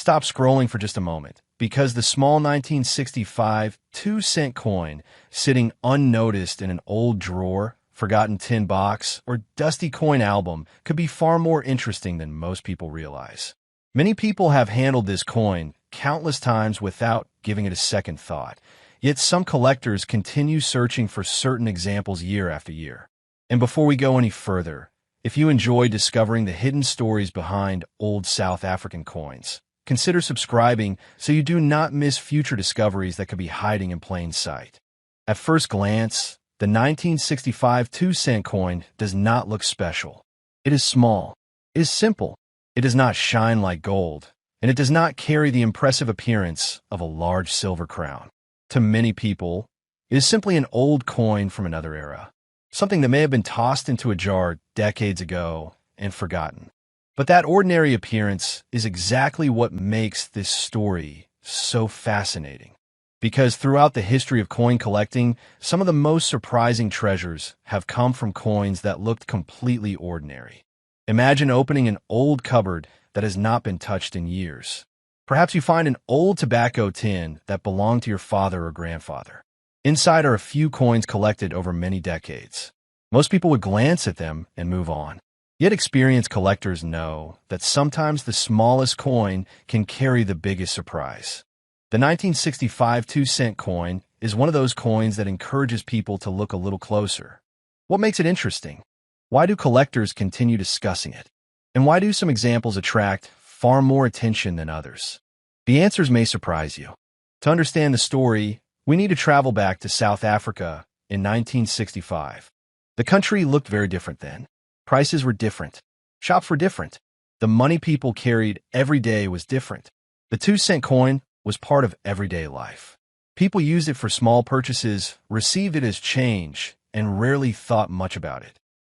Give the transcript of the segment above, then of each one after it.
stop scrolling for just a moment, because the small 1965 2-cent coin sitting unnoticed in an old drawer, forgotten tin box, or dusty coin album could be far more interesting than most people realize. Many people have handled this coin countless times without giving it a second thought, yet some collectors continue searching for certain examples year after year. And before we go any further, if you enjoy discovering the hidden stories behind old South African coins, consider subscribing so you do not miss future discoveries that could be hiding in plain sight. At first glance, the 1965 2-cent coin does not look special. It is small. It is simple. It does not shine like gold, and it does not carry the impressive appearance of a large silver crown. To many people, it is simply an old coin from another era, something that may have been tossed into a jar decades ago and forgotten. But that ordinary appearance is exactly what makes this story so fascinating. Because throughout the history of coin collecting, some of the most surprising treasures have come from coins that looked completely ordinary. Imagine opening an old cupboard that has not been touched in years. Perhaps you find an old tobacco tin that belonged to your father or grandfather. Inside are a few coins collected over many decades. Most people would glance at them and move on. Yet experienced collectors know that sometimes the smallest coin can carry the biggest surprise. The 1965 2-cent coin is one of those coins that encourages people to look a little closer. What makes it interesting? Why do collectors continue discussing it? And why do some examples attract far more attention than others? The answers may surprise you. To understand the story, we need to travel back to South Africa in 1965. The country looked very different then. Prices were different. Shops were different. The money people carried every day was different. The 2-cent coin was part of everyday life. People used it for small purchases, received it as change, and rarely thought much about it.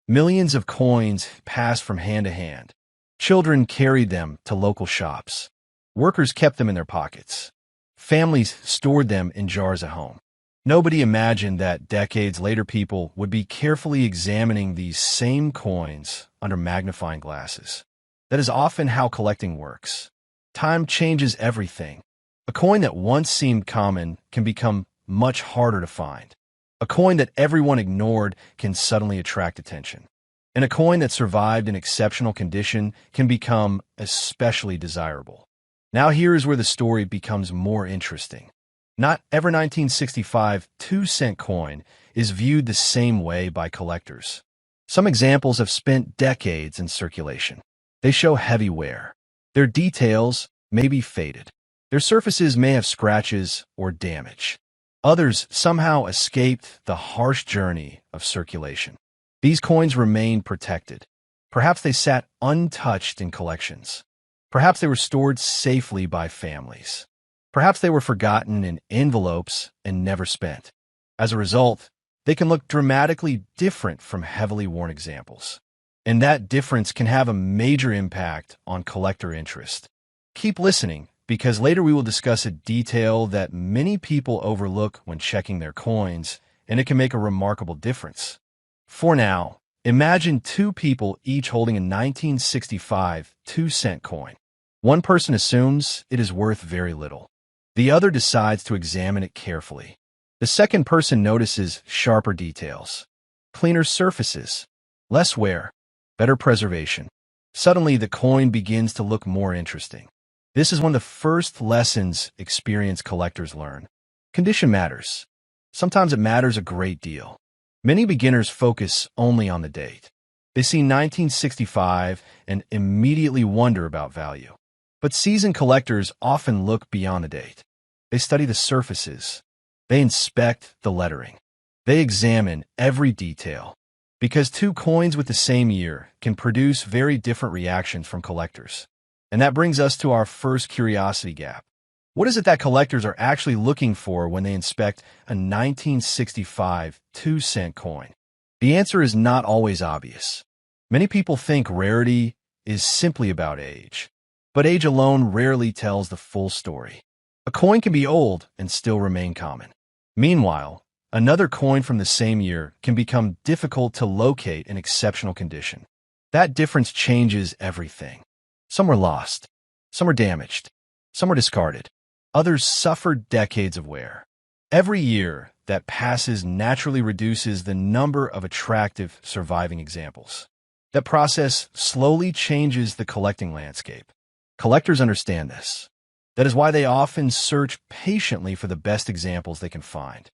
Millions of coins passed from hand to hand. Children carried them to local shops. Workers kept them in their pockets. Families stored them in jars at home. Nobody imagined that decades later people would be carefully examining these same coins under magnifying glasses. That is often how collecting works. Time changes everything. A coin that once seemed common can become much harder to find. A coin that everyone ignored can suddenly attract attention. And a coin that survived in exceptional condition can become especially desirable. Now here is where the story becomes more interesting. Not every 1965 2-cent coin is viewed the same way by collectors. Some examples have spent decades in circulation. They show heavy wear. Their details may be faded. Their surfaces may have scratches or damage. Others somehow escaped the harsh journey of circulation. These coins remain protected. Perhaps they sat untouched in collections. Perhaps they were stored safely by families. Perhaps they were forgotten in envelopes and never spent. As a result, they can look dramatically different from heavily worn examples. And that difference can have a major impact on collector interest. Keep listening, because later we will discuss a detail that many people overlook when checking their coins, and it can make a remarkable difference. For now, imagine two people each holding a 1965 2-cent coin. One person assumes it is worth very little. The other decides to examine it carefully. The second person notices sharper details, cleaner surfaces, less wear, better preservation. Suddenly, the coin begins to look more interesting. This is one of the first lessons experienced collectors learn. Condition matters. Sometimes it matters a great deal. Many beginners focus only on the date. They see 1965 and immediately wonder about value. But seasoned collectors often look beyond the date. They study the surfaces. They inspect the lettering. They examine every detail. Because two coins with the same year can produce very different reactions from collectors. And that brings us to our first curiosity gap. What is it that collectors are actually looking for when they inspect a 1965 2-cent coin? The answer is not always obvious. Many people think rarity is simply about age. But age alone rarely tells the full story. A coin can be old and still remain common. Meanwhile, another coin from the same year can become difficult to locate in exceptional condition. That difference changes everything. Some are lost. Some are damaged. Some are discarded. Others suffer decades of wear. Every year that passes naturally reduces the number of attractive surviving examples. That process slowly changes the collecting landscape. Collectors understand this. That is why they often search patiently for the best examples they can find.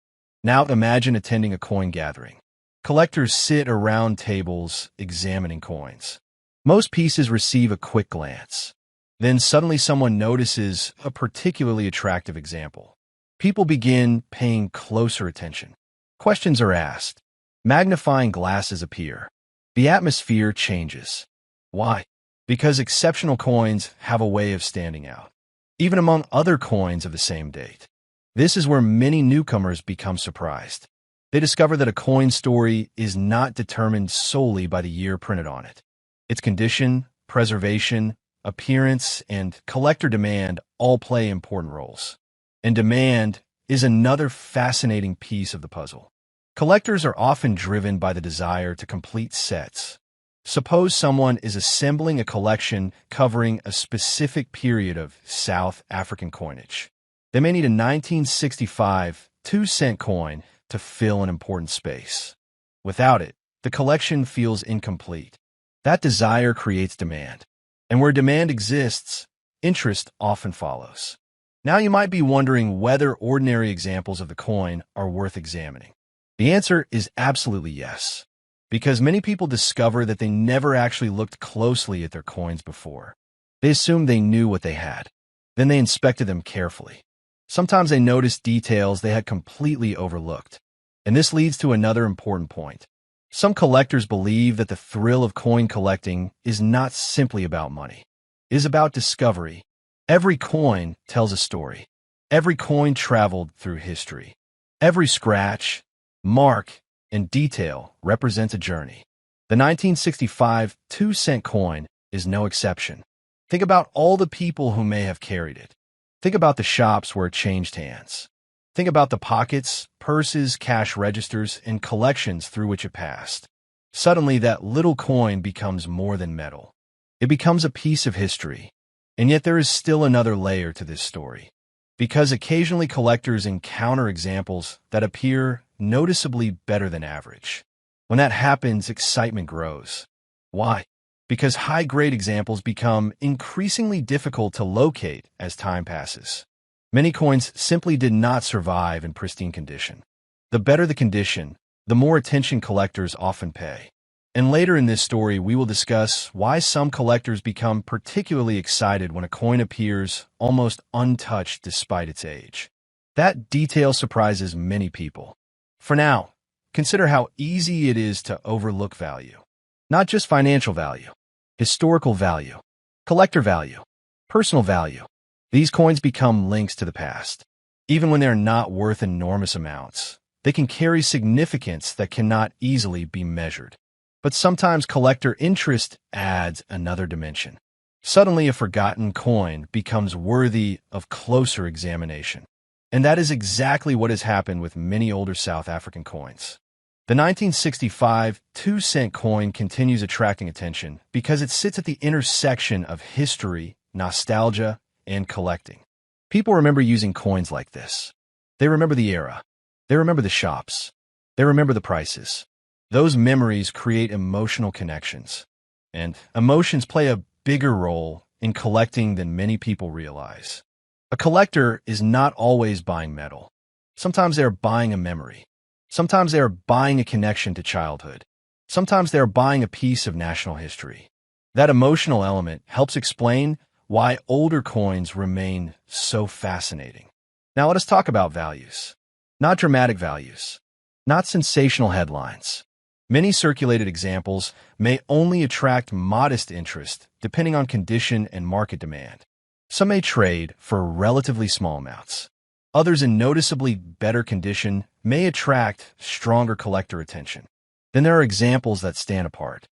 Now imagine attending a coin gathering. Collectors sit around tables examining coins. Most pieces receive a quick glance. Then suddenly someone notices a particularly attractive example. People begin paying closer attention. Questions are asked. Magnifying glasses appear. The atmosphere changes. Why? Because exceptional coins have a way of standing out, even among other coins of the same date. This is where many newcomers become surprised. They discover that a coin story is not determined solely by the year printed on it. Its condition, preservation, appearance, and collector demand all play important roles. And demand is another fascinating piece of the puzzle. Collectors are often driven by the desire to complete sets. Suppose someone is assembling a collection covering a specific period of South African coinage. They may need a 1965 2-cent coin to fill an important space. Without it, the collection feels incomplete. That desire creates demand. And where demand exists, interest often follows. Now you might be wondering whether ordinary examples of the coin are worth examining. The answer is absolutely yes, because many people discover that they never actually looked closely at their coins before. They assumed they knew what they had. Then they inspected them carefully. Sometimes they noticed details they had completely overlooked. And this leads to another important point. Some collectors believe that the thrill of coin collecting is not simply about money. It is about discovery. Every coin tells a story. Every coin traveled through history. Every scratch, mark, and detail represents a journey. The 1965 2-cent coin is no exception. Think about all the people who may have carried it. Think about the shops where it changed hands. Think about the pockets, purses, cash registers, and collections through which it passed. Suddenly, that little coin becomes more than metal. It becomes a piece of history. And yet there is still another layer to this story. Because occasionally collectors encounter examples that appear noticeably better than average. When that happens, excitement grows. Why? Because high-grade examples become increasingly difficult to locate as time passes. Many coins simply did not survive in pristine condition. The better the condition, the more attention collectors often pay. And later in this story, we will discuss why some collectors become particularly excited when a coin appears almost untouched despite its age. That detail surprises many people. For now, consider how easy it is to overlook value. Not just financial value, historical value, collector value, personal value. These coins become links to the past. Even when they are not worth enormous amounts, they can carry significance that cannot easily be measured. But sometimes collector interest adds another dimension. Suddenly, a forgotten coin becomes worthy of closer examination. And that is exactly what has happened with many older South African coins. The 1965 2-cent coin continues attracting attention because it sits at the intersection of history, nostalgia, and collecting. People remember using coins like this. They remember the era. They remember the shops. They remember the prices. Those memories create emotional connections. And emotions play a bigger role in collecting than many people realize. A collector is not always buying metal. Sometimes they are buying a memory. Sometimes they are buying a connection to childhood. Sometimes they are buying a piece of national history. That emotional element helps explain why older coins remain so fascinating. Now let us talk about values. Not dramatic values. Not sensational headlines. Many circulated examples may only attract modest interest depending on condition and market demand. Some may trade for relatively small amounts. Others in noticeably better condition may attract stronger collector attention. Then there are examples that stand apart.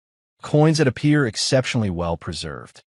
Coins that appear exceptionally well preserved.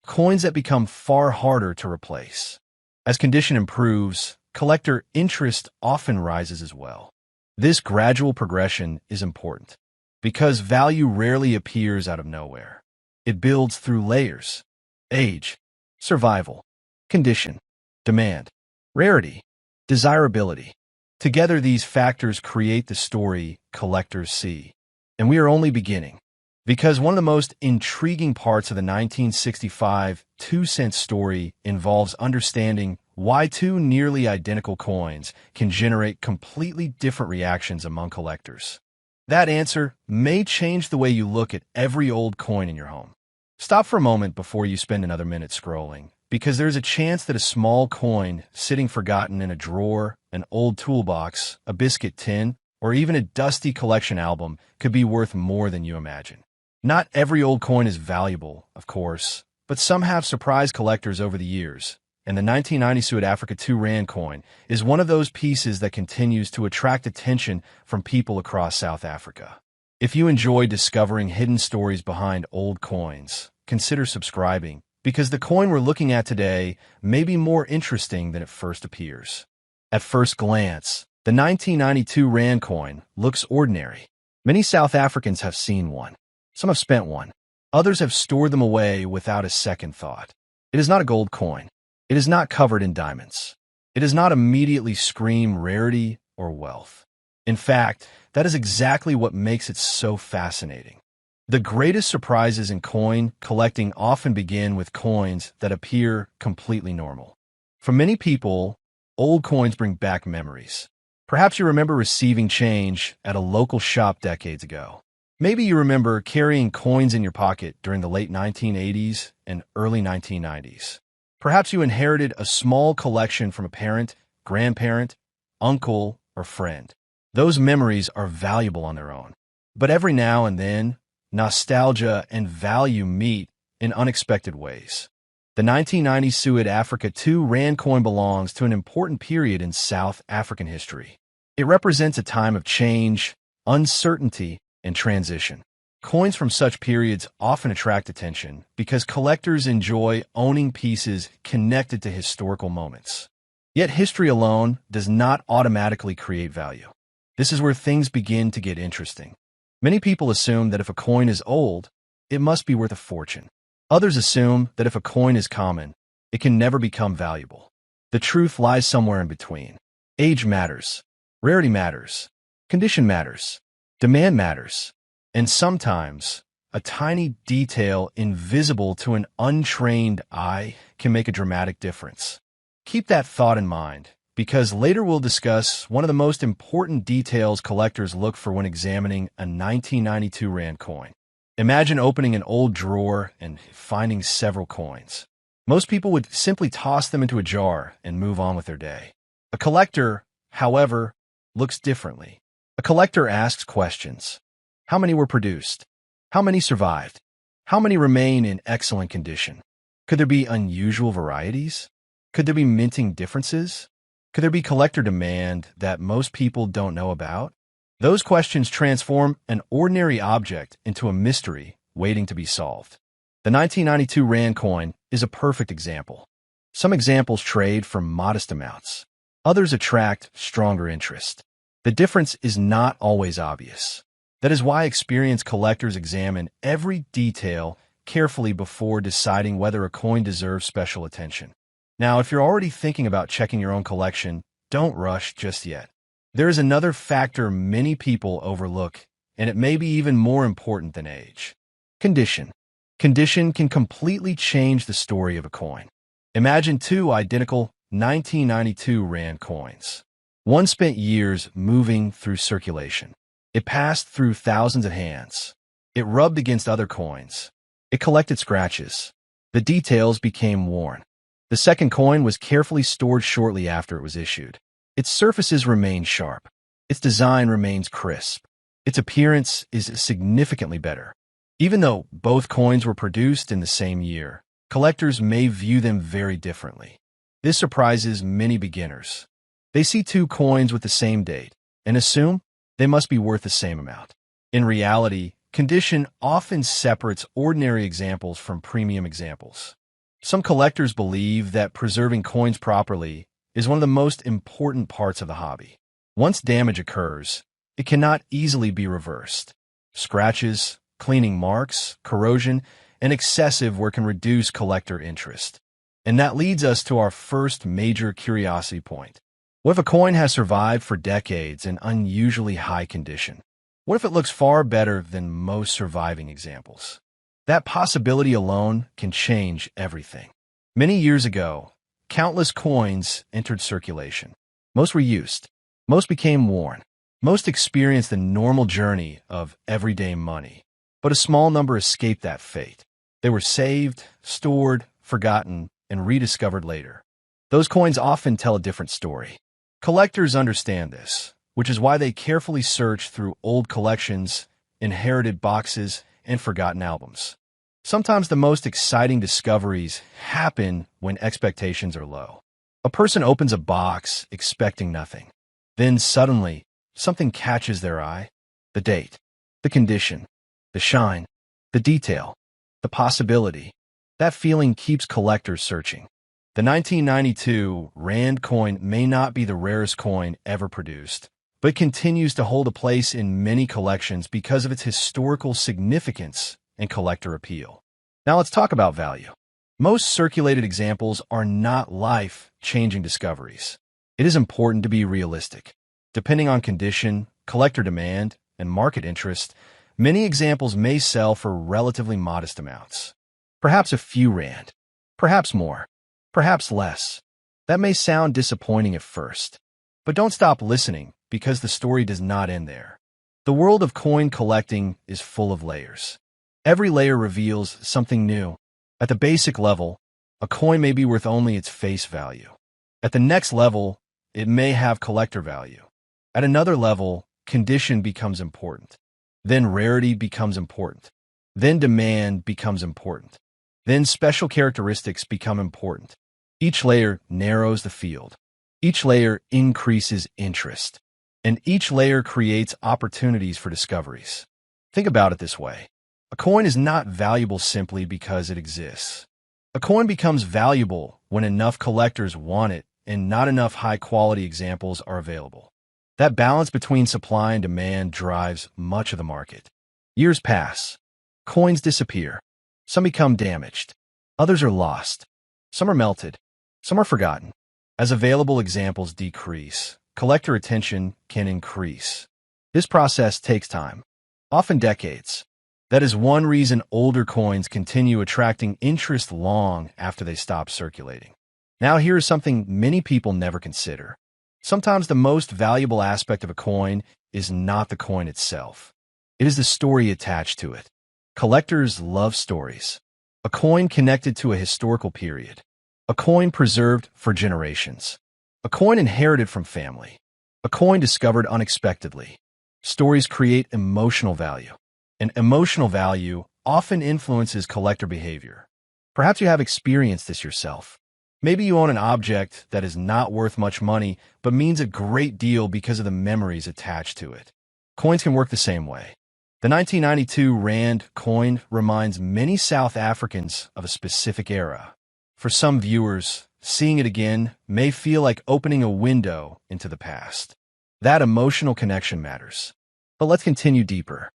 Coins that become far harder to replace. As condition improves, collector interest often rises as well. This gradual progression is important because value rarely appears out of nowhere. It builds through layers, age, survival, condition, demand, rarity, desirability. Together, these factors create the story collectors see. And we are only beginning. Because one of the most intriguing parts of the 1965 2-cent story involves understanding why two nearly identical coins can generate completely different reactions among collectors. That answer may change the way you look at every old coin in your home. Stop for a moment before you spend another minute scrolling, because there's a chance that a small coin sitting forgotten in a drawer, an old toolbox, a biscuit tin, or even a dusty collection album could be worth more than you imagine. Not every old coin is valuable, of course, but some have surprised collectors over the years, and the 1990 South-Africa 2 Rand coin is one of those pieces that continues to attract attention from people across South Africa. If you enjoy discovering hidden stories behind old coins, consider subscribing, because the coin we're looking at today may be more interesting than it first appears. At first glance, the 1992 Rand coin looks ordinary. Many South Africans have seen one. Some have spent one. Others have stored them away without a second thought. It is not a gold coin. It is not covered in diamonds. It does not immediately scream rarity or wealth. In fact, that is exactly what makes it so fascinating. The greatest surprises in coin collecting often begin with coins that appear completely normal. For many people, old coins bring back memories. Perhaps you remember receiving change at a local shop decades ago. Maybe you remember carrying coins in your pocket during the late 1980s and early 1990s. Perhaps you inherited a small collection from a parent, grandparent, uncle, or friend. Those memories are valuable on their own. But every now and then, nostalgia and value meet in unexpected ways. The 1990 South-Africa 2 Rand coin belongs to an important period in South African history. It represents a time of change, uncertainty, and transition. Coins from such periods often attract attention because collectors enjoy owning pieces connected to historical moments. Yet history alone does not automatically create value. This is where things begin to get interesting. Many people assume that if a coin is old, it must be worth a fortune. Others assume that if a coin is common, it can never become valuable. The truth lies somewhere in between. Age matters. Rarity matters. Condition matters. Demand matters. And sometimes, a tiny detail invisible to an untrained eye can make a dramatic difference. Keep that thought in mind, because later we'll discuss one of the most important details collectors look for when examining a 1992 Rand coin. Imagine opening an old drawer and finding several coins. Most people would simply toss them into a jar and move on with their day. A collector, however, looks differently. A collector asks questions. How many were produced? How many survived? How many remain in excellent condition? Could there be unusual varieties? Could there be minting differences? Could there be collector demand that most people don't know about? Those questions transform an ordinary object into a mystery waiting to be solved. The 1992 Rand coin is a perfect example. Some examples trade for modest amounts. Others attract stronger interest. The difference is not always obvious. That is why experienced collectors examine every detail carefully before deciding whether a coin deserves special attention. Now, if you're already thinking about checking your own collection, don't rush just yet. There is another factor many people overlook, and it may be even more important than age. Condition. Condition can completely change the story of a coin. Imagine two identical 1992 Rand coins. One spent years moving through circulation. It passed through thousands of hands. It rubbed against other coins. It collected scratches. The details became worn. The second coin was carefully stored shortly after it was issued. Its surfaces remain sharp. Its design remains crisp. Its appearance is significantly better. Even though both coins were produced in the same year, collectors may view them very differently. This surprises many beginners. They see two coins with the same date and assume they must be worth the same amount. In reality, condition often separates ordinary examples from premium examples. Some collectors believe that preserving coins properly is one of the most important parts of the hobby. Once damage occurs, it cannot easily be reversed. Scratches, cleaning marks, corrosion, and excessive wear can reduce collector interest. And that leads us to our first major curiosity point. What if a coin has survived for decades in unusually high condition? What if it looks far better than most surviving examples? That possibility alone can change everything. Many years ago, countless coins entered circulation. Most were used. Most became worn. Most experienced the normal journey of everyday money. But a small number escaped that fate. They were saved, stored, forgotten, and rediscovered later. Those coins often tell a different story. Collectors understand this, which is why they carefully search through old collections, inherited boxes, and forgotten albums. Sometimes the most exciting discoveries happen when expectations are low. A person opens a box expecting nothing. Then suddenly, something catches their eye. The date, the condition, the shine, the detail, the possibility. That feeling keeps collectors searching. The 1992 Rand coin may not be the rarest coin ever produced, but continues to hold a place in many collections because of its historical significance and collector appeal. Now let's talk about value. Most circulated examples are not life-changing discoveries. It is important to be realistic. Depending on condition, collector demand, and market interest, many examples may sell for relatively modest amounts. Perhaps a few rand, perhaps more, perhaps less. That may sound disappointing at first, but don't stop listening because the story does not end there. The world of coin collecting is full of layers. Every layer reveals something new. At the basic level, a coin may be worth only its face value. At the next level, it may have collector value. At another level, condition becomes important. Then rarity becomes important. Then demand becomes important. Then special characteristics become important. Each layer narrows the field. Each layer increases interest. And each layer creates opportunities for discoveries. Think about it this way. A coin is not valuable simply because it exists. A coin becomes valuable when enough collectors want it and not enough high-quality examples are available. That balance between supply and demand drives much of the market. Years pass. Coins disappear. Some become damaged. Others are lost. Some are melted. Some are forgotten. As available examples decrease, collector attention can increase. This process takes time, often decades. That is one reason older coins continue attracting interest long after they stop circulating. Now here is something many people never consider. Sometimes the most valuable aspect of a coin is not the coin itself. It is the story attached to it. Collectors love stories. A coin connected to a historical period. A coin preserved for generations. A coin inherited from family. A coin discovered unexpectedly. Stories create emotional value. And emotional value often influences collector behavior. Perhaps you have experienced this yourself. Maybe you own an object that is not worth much money, but means a great deal because of the memories attached to it. Coins can work the same way. The 1992 Rand coin reminds many South Africans of a specific era. For some viewers, seeing it again may feel like opening a window into the past. That emotional connection matters. But let's continue deeper,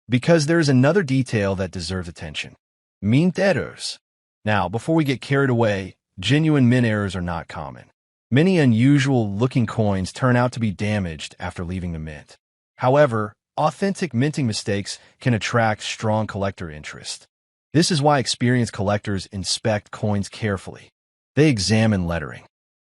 because there is another detail that deserves attention. Mint errors. Now, before we get carried away, genuine mint errors are not common. Many unusual-looking coins turn out to be damaged after leaving the mint. However, authentic minting mistakes can attract strong collector interest. This is why experienced collectors inspect coins carefully. They examine lettering.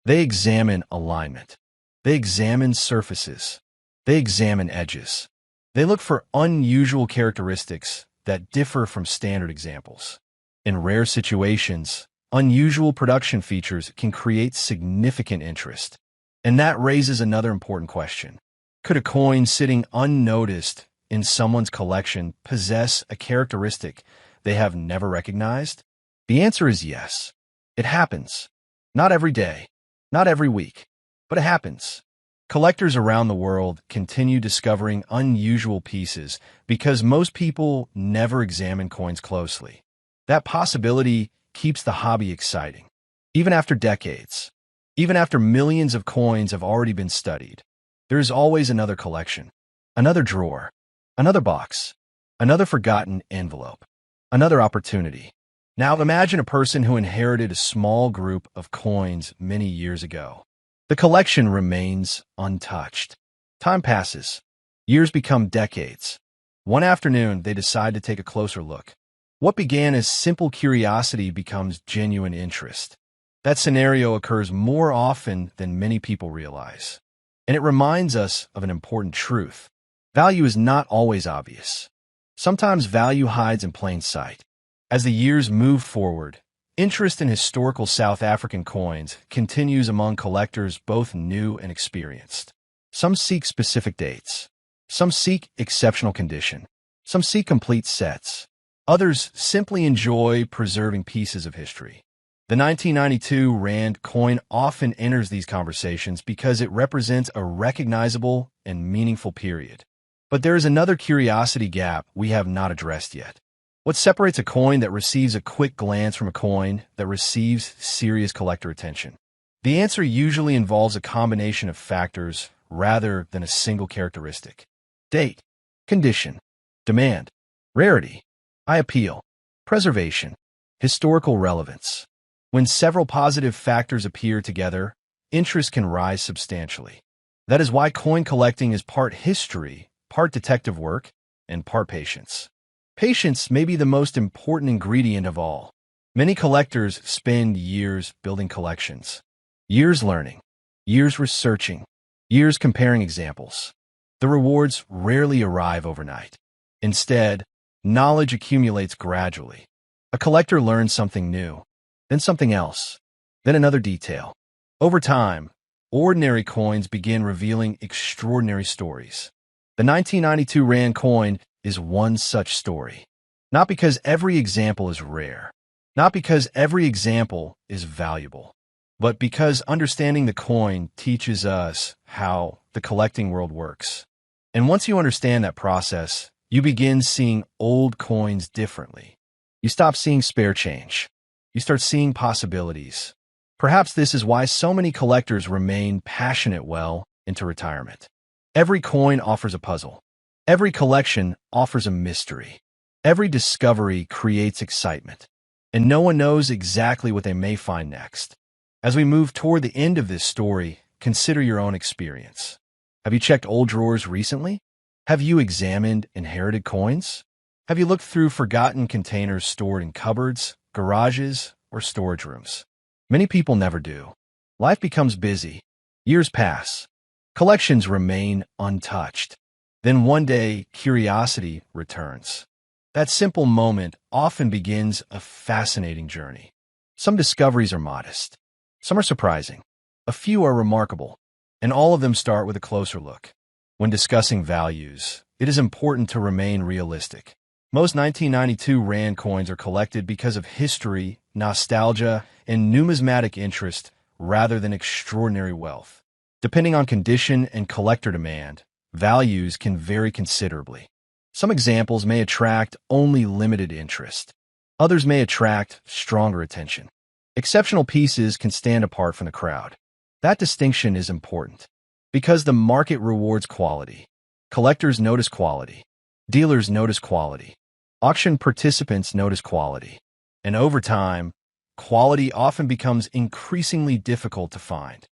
They examine alignment. They examine surfaces. They examine edges. They look for unusual characteristics that differ from standard examples. In rare situations, unusual production features can create significant interest. And that raises another important question. Could a coin sitting unnoticed in someone's collection possess a characteristic they have never recognized? The answer is yes. It happens. Not every day, not every week, but it happens. Collectors around the world continue discovering unusual pieces because most people never examine coins closely. That possibility keeps the hobby exciting. Even after decades, even after millions of coins have already been studied, there is always another collection, another drawer, another box, another forgotten envelope, another opportunity. Now imagine a person who inherited a small group of coins many years ago. The collection remains untouched. Time passes. Years become decades. One afternoon, they decide to take a closer look. What began as simple curiosity becomes genuine interest. That scenario occurs more often than many people realize. And it reminds us of an important truth. Value is not always obvious. Sometimes value hides in plain sight. As the years move forward, interest in historical South African coins continues among collectors both new and experienced. Some seek specific dates. Some seek exceptional condition. Some seek complete sets. Others simply enjoy preserving pieces of history. The 1992 Rand coin often enters these conversations because it represents a recognizable and meaningful period. But there is another curiosity gap we have not addressed yet. What separates a coin that receives a quick glance from a coin that receives serious collector attention? The answer usually involves a combination of factors rather than a single characteristic. Date, condition, demand, rarity, eye appeal, preservation, historical relevance. When several positive factors appear together, interest can rise substantially. That is why coin collecting is part history, part detective work, and part patience. Patience may be the most important ingredient of all. Many collectors spend years building collections, years learning, years researching, years comparing examples. The rewards rarely arrive overnight. Instead, knowledge accumulates gradually. A collector learns something new, then something else, then another detail. Over time, ordinary coins begin revealing extraordinary stories. The 1992 Rand coin is one such story. Not because every example is rare, not because every example is valuable, but because understanding the coin teaches us how the collecting world works. And once you understand that process, you begin seeing old coins differently. You stop seeing spare change. You start seeing possibilities. Perhaps this is why so many collectors remain passionate well into retirement. Every coin offers a puzzle. Every collection offers a mystery. Every discovery creates excitement. And no one knows exactly what they may find next. As we move toward the end of this story, consider your own experience. Have you checked old drawers recently? Have you examined inherited coins? Have you looked through forgotten containers stored in cupboards, garages, or storage rooms? Many people never do. Life becomes busy. Years pass. Collections remain untouched. Then one day, curiosity returns. That simple moment often begins a fascinating journey. Some discoveries are modest. Some are surprising. A few are remarkable. And all of them start with a closer look. When discussing values, it is important to remain realistic. Most 1992 Rand coins are collected because of history, nostalgia, and numismatic interest rather than extraordinary wealth. Depending on condition and collector demand, values can vary considerably. Some examples may attract only limited interest. Others may attract stronger attention. Exceptional pieces can stand apart from the crowd. That distinction is important because the market rewards quality. Collectors notice quality. Dealers notice quality. Auction participants notice quality. And over time, quality often becomes increasingly difficult to find.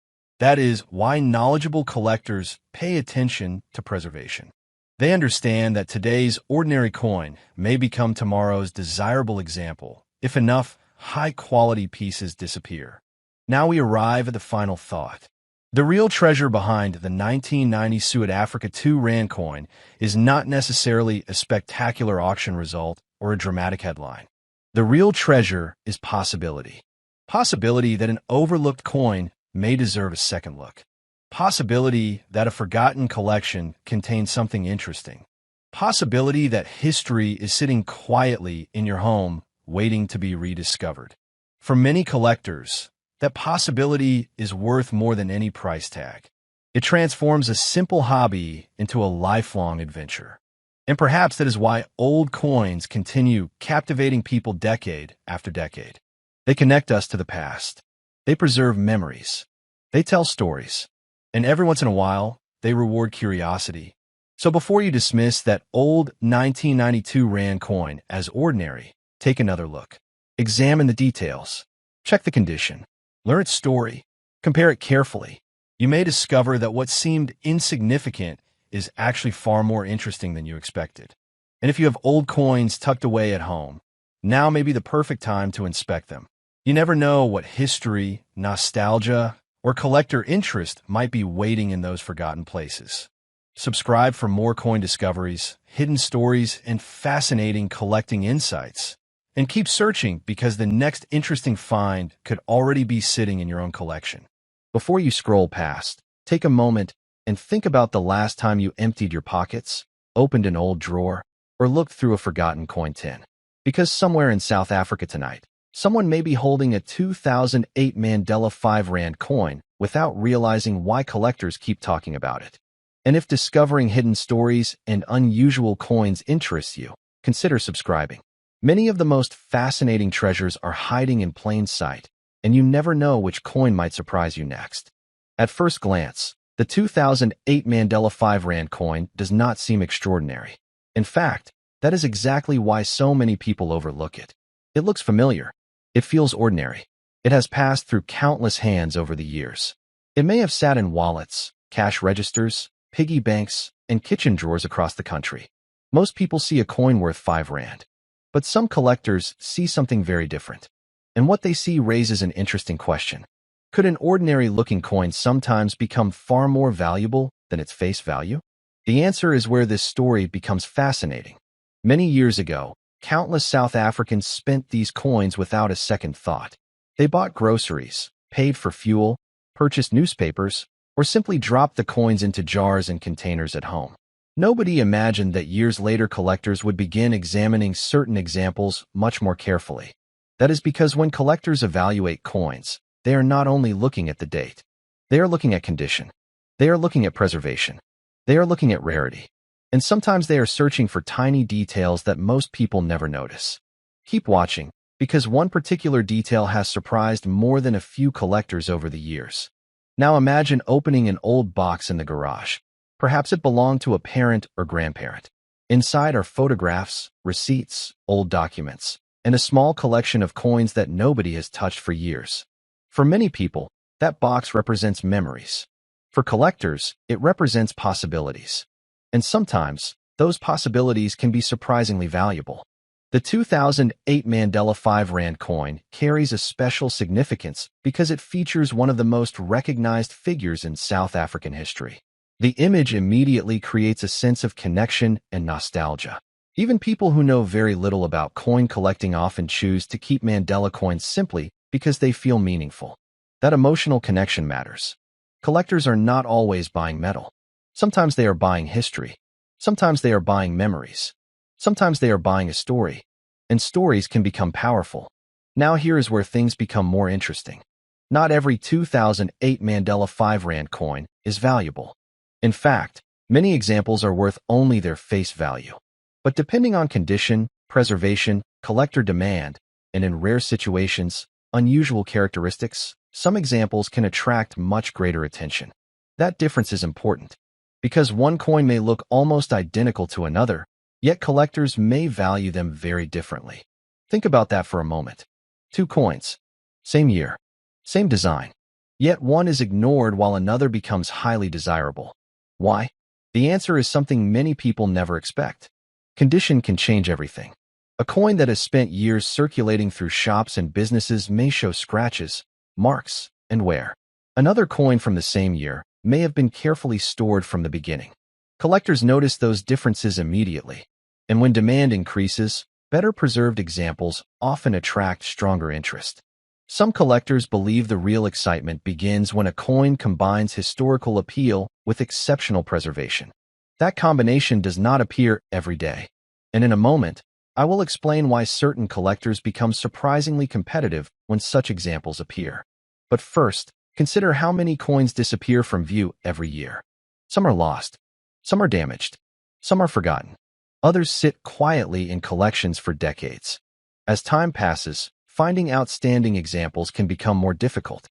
That is why knowledgeable collectors pay attention to preservation. They understand that today's ordinary coin may become tomorrow's desirable example if enough high-quality pieces disappear. Now we arrive at the final thought. The real treasure behind the 1990 South Africa 2 Rand coin is not necessarily a spectacular auction result or a dramatic headline. The real treasure is possibility. Possibility that an overlooked coin may deserve a second look. Possibility that a forgotten collection contains something interesting. Possibility that history is sitting quietly in your home, waiting to be rediscovered. For many collectors, that possibility is worth more than any price tag. It transforms a simple hobby into a lifelong adventure. And perhaps that is why old coins continue captivating people decade after decade. They connect us to the past. They preserve memories. They tell stories. And every once in a while, they reward curiosity. So before you dismiss that old 1992 Rand coin as ordinary, take another look. Examine the details. Check the condition. Learn its story. Compare it carefully. You may discover that what seemed insignificant is actually far more interesting than you expected. And if you have old coins tucked away at home, now may be the perfect time to inspect them. You never know what history, nostalgia, or collector interest might be waiting in those forgotten places. Subscribe for more coin discoveries, hidden stories, and fascinating collecting insights. And keep searching because the next interesting find could already be sitting in your own collection. Before you scroll past, take a moment and think about the last time you emptied your pockets, opened an old drawer, or looked through a forgotten coin tin. Because somewhere in South Africa tonight, someone may be holding a 2008 Mandela 5 Rand coin without realizing why collectors keep talking about it. And if discovering hidden stories and unusual coins interests you, consider subscribing. Many of the most fascinating treasures are hiding in plain sight, and you never know which coin might surprise you next. At first glance, the 2008 Mandela 5 Rand coin does not seem extraordinary. In fact, that is exactly why so many people overlook it. It looks familiar. It feels ordinary. It has passed through countless hands over the years. It may have sat in wallets, cash registers, piggy banks, and kitchen drawers across the country. Most people see a coin worth 5 Rand. But some collectors see something very different. And what they see raises an interesting question. Could an ordinary-looking coin sometimes become far more valuable than its face value? The answer is where this story becomes fascinating. Many years ago, countless South Africans spent these coins without a second thought. They bought groceries, paid for fuel, purchased newspapers, or simply dropped the coins into jars and containers at home. Nobody imagined that years later collectors would begin examining certain examples much more carefully. That is because when collectors evaluate coins, they are not only looking at the date. They are looking at condition. They are looking at preservation. They are looking at rarity. And sometimes they are searching for tiny details that most people never notice. Keep watching, because one particular detail has surprised more than a few collectors over the years. Now imagine opening an old box in the garage. Perhaps it belonged to a parent or grandparent. Inside are photographs, receipts, old documents, and a small collection of coins that nobody has touched for years. For many people, that box represents memories. For collectors, it represents possibilities. And sometimes, those possibilities can be surprisingly valuable. The 2008 Mandela 5 Rand coin carries a special significance because it features one of the most recognized figures in South African history. The image immediately creates a sense of connection and nostalgia. Even people who know very little about coin collecting often choose to keep Mandela coins simply because they feel meaningful. That emotional connection matters. Collectors are not always buying metal. Sometimes they are buying history. Sometimes they are buying memories. Sometimes they are buying a story. And stories can become powerful. Now here is where things become more interesting. Not every 2008 Mandela 5 Rand coin is valuable. In fact, many examples are worth only their face value. But depending on condition, preservation, collector demand, and in rare situations, unusual characteristics, some examples can attract much greater attention. That difference is important. Because one coin may look almost identical to another, yet collectors may value them very differently. Think about that for a moment. Two coins, same year, same design, yet one is ignored while another becomes highly desirable. Why? The answer is something many people never expect. Condition can change everything. A coin that has spent years circulating through shops and businesses may show scratches, marks, and wear. Another coin from the same year may have been carefully stored from the beginning. Collectors notice those differences immediately. And when demand increases, better preserved examples often attract stronger interest. Some collectors believe the real excitement begins when a coin combines historical appeal with exceptional preservation. That combination does not appear every day. And in a moment, I will explain why certain collectors become surprisingly competitive when such examples appear. But first, consider how many coins disappear from view every year. Some are lost. Some are damaged. Some are forgotten. Others sit quietly in collections for decades. As time passes, finding outstanding examples can become more difficult.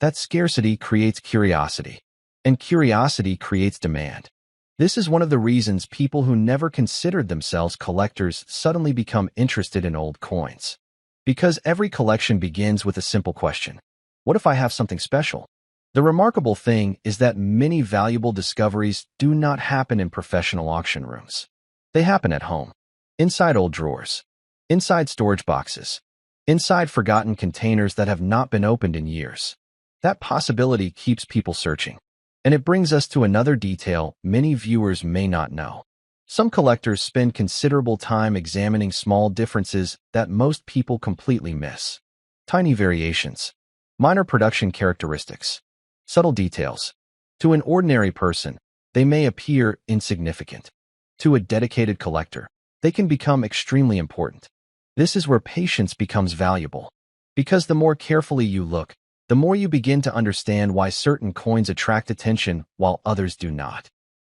That scarcity creates curiosity, and curiosity creates demand. This is one of the reasons people who never considered themselves collectors suddenly become interested in old coins. Because every collection begins with a simple question. What if I have something special? The remarkable thing is that many valuable discoveries do not happen in professional auction rooms. They happen at home, inside old drawers, inside storage boxes, inside forgotten containers that have not been opened in years. That possibility keeps people searching. And it brings us to another detail many viewers may not know. Some collectors spend considerable time examining small differences that most people completely miss. Tiny variations, minor production characteristics, subtle details. To an ordinary person, they may appear insignificant. To a dedicated collector, they can become extremely important. This is where patience becomes valuable. Because the more carefully you look, the more you begin to understand why certain coins attract attention while others do not.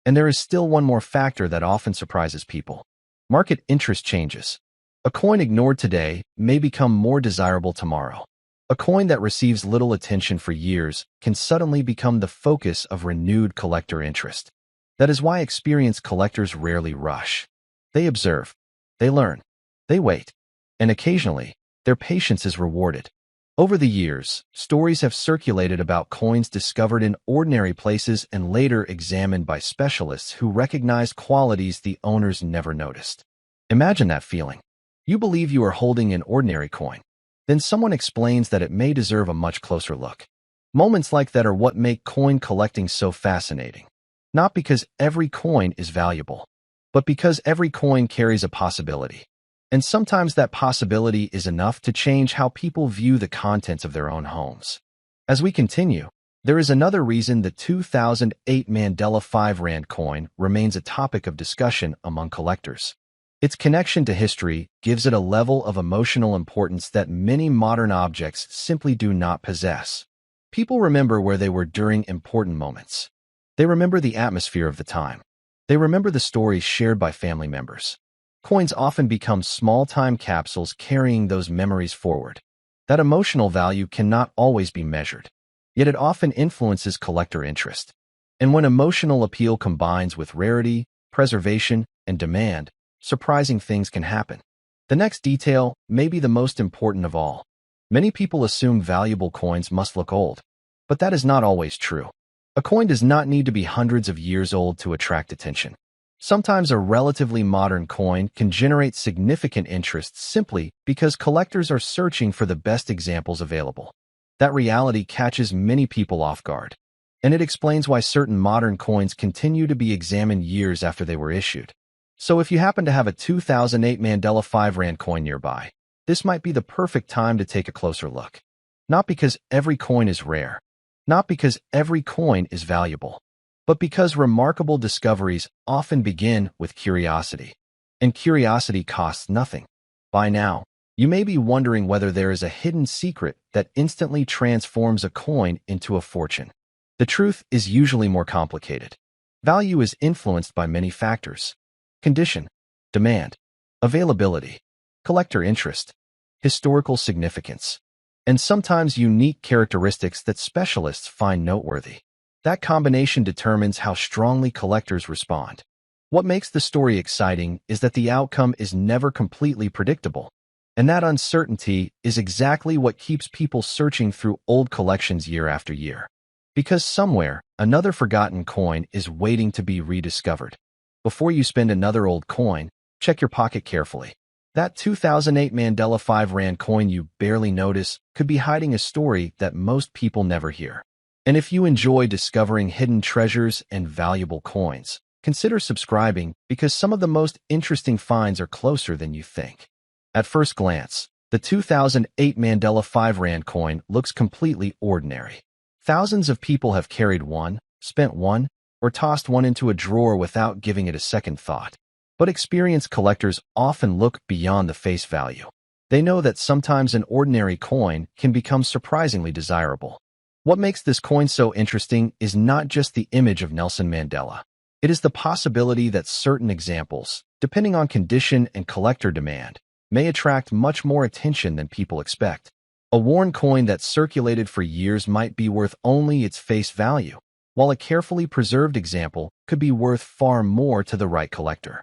And there is still one more factor that often surprises people. Market interest changes. A coin ignored today may become more desirable tomorrow. A coin that receives little attention for years can suddenly become the focus of renewed collector interest. That is why experienced collectors rarely rush. They observe, they learn, they wait, and occasionally, their patience is rewarded. Over the years, stories have circulated about coins discovered in ordinary places and later examined by specialists who recognized qualities the owners never noticed. Imagine that feeling. You believe you are holding an ordinary coin. Then someone explains that it may deserve a much closer look. Moments like that are what make coin collecting so fascinating. Not because every coin is valuable, but because every coin carries a possibility. And sometimes that possibility is enough to change how people view the contents of their own homes. As we continue, there is another reason the 2008 Mandela 5 Rand coin remains a topic of discussion among collectors. Its connection to history gives it a level of emotional importance that many modern objects simply do not possess. People remember where they were during important moments. They remember the atmosphere of the time. They remember the stories shared by family members. Coins often become small time capsules carrying those memories forward. That emotional value cannot always be measured, yet it often influences collector interest. And when emotional appeal combines with rarity, preservation, and demand, surprising things can happen. The next detail may be the most important of all. Many people assume valuable coins must look old, but that is not always true. A coin does not need to be hundreds of years old to attract attention. Sometimes a relatively modern coin can generate significant interest simply because collectors are searching for the best examples available. That reality catches many people off guard, and it explains why certain modern coins continue to be examined years after they were issued. So if you happen to have a 2008 Mandela 5 Rand coin nearby, this might be the perfect time to take a closer look. Not because every coin is rare, not because every coin is valuable, but because remarkable discoveries often begin with curiosity. And curiosity costs nothing. By now, you may be wondering whether there is a hidden secret that instantly transforms a coin into a fortune. The truth is usually more complicated. Value is influenced by many factors: condition, demand, availability, collector interest, historical significance, and sometimes unique characteristics that specialists find noteworthy. That combination determines how strongly collectors respond. What makes the story exciting is that the outcome is never completely predictable, and that uncertainty is exactly what keeps people searching through old collections year after year. Because somewhere, another forgotten coin is waiting to be rediscovered. Before you spend another old coin, check your pocket carefully. That 2008 Mandela 5 Rand coin you barely notice could be hiding a story that most people never hear. And if you enjoy discovering hidden treasures and valuable coins, consider subscribing because some of the most interesting finds are closer than you think. At first glance, the 2008 Mandela 5 Rand coin looks completely ordinary. Thousands of people have carried one, spent one, or tossed one into a drawer without giving it a second thought. But experienced collectors often look beyond the face value. They know that sometimes an ordinary coin can become surprisingly desirable. What makes this coin so interesting is not just the image of Nelson Mandela. It is the possibility that certain examples, depending on condition and collector demand, may attract much more attention than people expect. A worn coin that circulated for years might be worth only its face value, while a carefully preserved example could be worth far more to the right collector.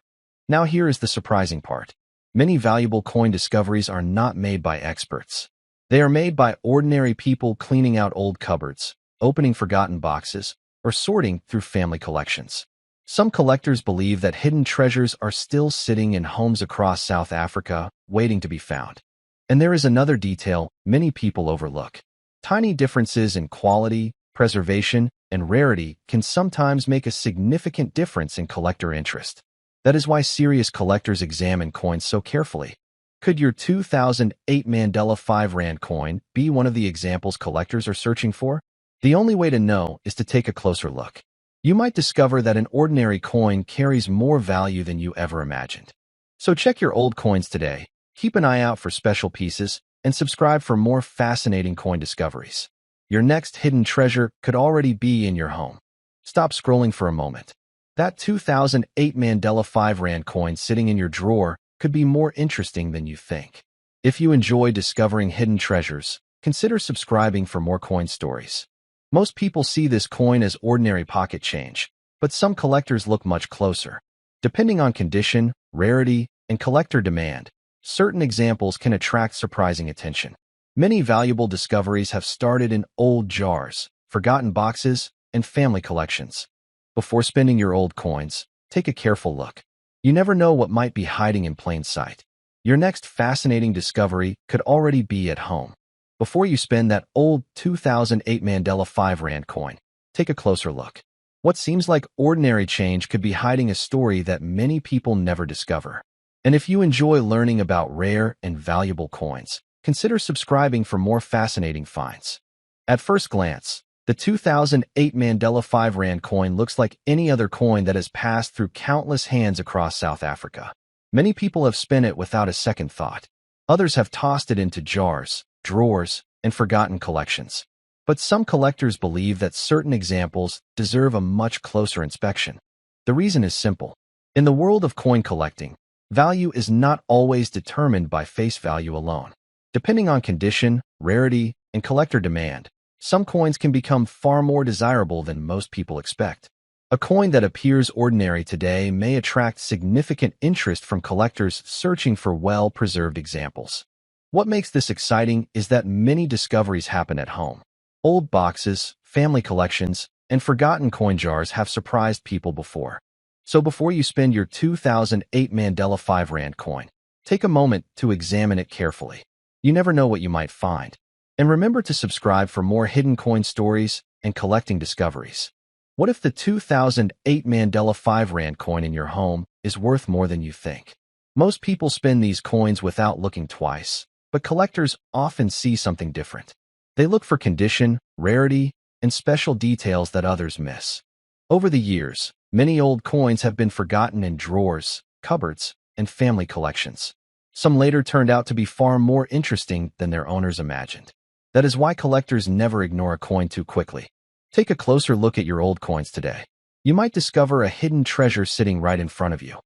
Now here is the surprising part. Many valuable coin discoveries are not made by experts. They are made by ordinary people cleaning out old cupboards, opening forgotten boxes, or sorting through family collections. Some collectors believe that hidden treasures are still sitting in homes across South Africa, waiting to be found. And there is another detail many people overlook. Tiny differences in quality, preservation, and rarity can sometimes make a significant difference in collector interest. That is why serious collectors examine coins so carefully. Could your 2008 Mandela 5 Rand coin be one of the examples collectors are searching for? The only way to know is to take a closer look. You might discover that an ordinary coin carries more value than you ever imagined. So check your old coins today, keep an eye out for special pieces, and subscribe for more fascinating coin discoveries. Your next hidden treasure could already be in your home. Stop scrolling for a moment. That 2008 Mandela 5 Rand coin sitting in your drawer could be more interesting than you think. If you enjoy discovering hidden treasures, consider subscribing for more coin stories. Most people see this coin as ordinary pocket change, but some collectors look much closer. Depending on condition, rarity, and collector demand, certain examples can attract surprising attention. Many valuable discoveries have started in old jars, forgotten boxes, and family collections. Before spending your old coins, take a careful look. You never know what might be hiding in plain sight. Your next fascinating discovery could already be at home. Before you spend that old 2008 Mandela 5 Rand coin, take a closer look. What seems like ordinary change could be hiding a story that many people never discover. And if you enjoy learning about rare and valuable coins, consider subscribing for more fascinating finds. At first glance, the 2008 Mandela 5 Rand coin looks like any other coin that has passed through countless hands across South Africa. Many people have spent it without a second thought. Others have tossed it into jars, drawers, and forgotten collections. But some collectors believe that certain examples deserve a much closer inspection. The reason is simple. In the world of coin collecting, value is not always determined by face value alone. Depending on condition, rarity, and collector demand, some coins can become far more desirable than most people expect. A coin that appears ordinary today may attract significant interest from collectors searching for well-preserved examples. What makes this exciting is that many discoveries happen at home. Old boxes, family collections, and forgotten coin jars have surprised people before. So before you spend your 2008 Mandela 5 Rand coin, take a moment to examine it carefully. You never know what you might find. And remember to subscribe for more hidden coin stories and collecting discoveries. What if the 2008 Mandela 5 Rand coin in your home is worth more than you think? Most people spend these coins without looking twice, but collectors often see something different. They look for condition, rarity, and special details that others miss. Over the years, many old coins have been forgotten in drawers, cupboards, and family collections. Some later turned out to be far more interesting than their owners imagined. That is why collectors never ignore a coin too quickly. Take a closer look at your old coins today. You might discover a hidden treasure sitting right in front of you.